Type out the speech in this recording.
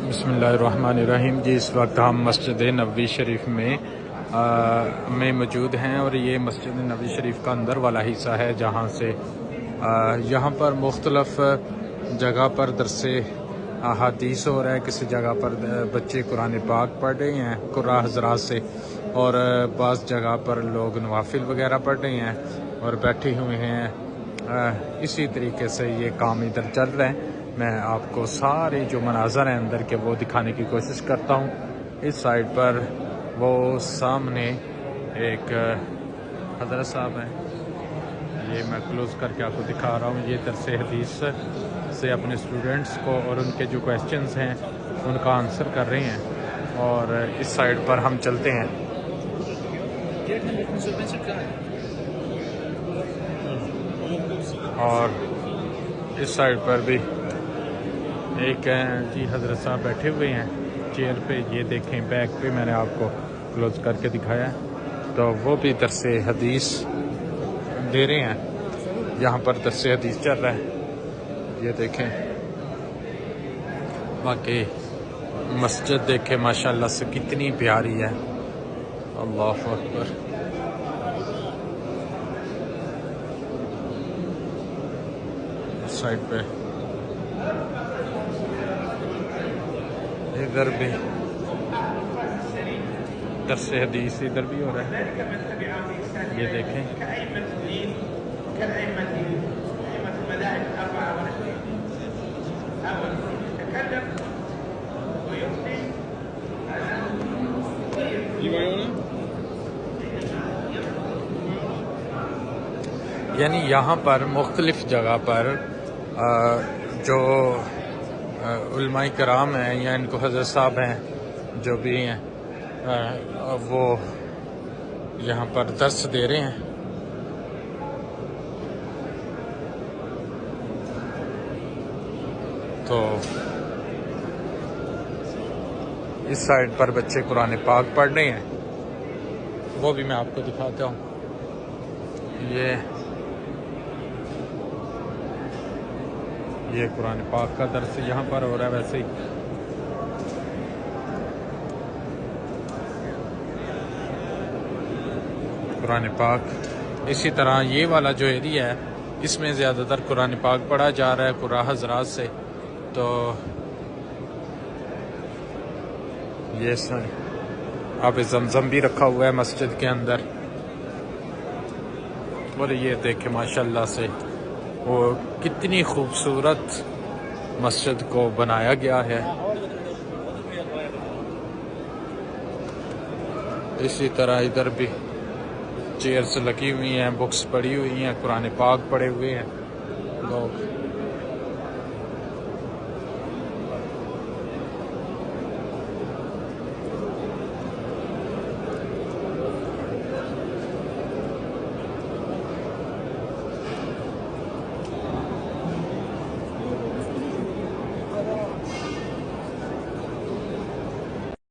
بسم اللہ الرحمن الرحیم جی، اس وقت ہم مسجد نبوی شریف میں موجود ہیں، اور یہ مسجد نبوی شریف کا اندر والا حصہ ہے جہاں سے یہاں پر مختلف جگہ پر درس احادیث ہو رہا ہے، کسی جگہ پر بچے قرآن پاک پڑھ رہے ہیں قراء حضرات سے، اور بعض جگہ پر لوگ نوافل وغیرہ پڑھ رہے ہیں اور بیٹھے ہوئے ہیں۔ اسی طریقے سے یہ کام ادھر چل رہا ہے۔ میں آپ کو سارے جو مناظر ہیں اندر کے وہ دکھانے کی کوشش کرتا ہوں۔ اس سائڈ پر وہ سامنے ایک حضرت صاحب ہیں، یہ میں کلوز کر کے آپ کو دکھا رہا ہوں۔ یہ درس حدیث سے اپنے اسٹوڈنٹس کو اور ان کے جو کویسچنز ہیں ان کا آنسر کر رہے ہیں، اور اس سائڈ پر ہم چلتے ہیں۔ اور اس سائڈ پر بھی ایک جی حضرت صاحب بیٹھے ہوئے ہیں چیئر پہ، یہ دیکھیں بیک پہ میں نے آپ کو کلوز کر کے دکھایا ہے، تو وہ بھی درس حدیث دے رہے ہیں۔ یہاں پر درس حدیث چل رہا ہے، یہ دیکھیں۔ باقی مسجد دیکھیں ماشاءاللہ سے کتنی پیاری ہے، اللہ اکبر۔ اس سائڈ پہ ادھر بھی درس حدیث ادھر بھی ہو رہا ہے، یہ دیکھیں۔ یعنی یہاں پر مختلف جگہ پر جو علماء کرام ہیں یا ان کو حضرت صاحب ہیں جو بھی ہیں وہ یہاں پر درس دے رہے ہیں۔ تو اس سائڈ پر بچے قرآن پاک پڑھ رہے ہیں، وہ بھی میں آپ کو دکھاتا ہوں۔ یہ قرآن پاک کا درس یہاں پر ہو رہا ہے۔ ویسے ہی قرآن پاک اسی طرح یہ والا جو ایریا ہے اس میں زیادہ تر قرآن پاک پڑھا جا رہا ہے قراء حضرات سے۔ تو یہ آب زمزم بھی رکھا ہوا ہے مسجد کے اندر، اور یہ دیکھیں ماشاءاللہ سے وہ کتنی خوبصورت مسجد کو بنایا گیا ہے۔ اسی طرح ادھر بھی چیئرز لگی ہوئی ہیں، بکس پڑی ہوئی ہیں، قرآن پاک پڑے ہوئے ہیں لوگ۔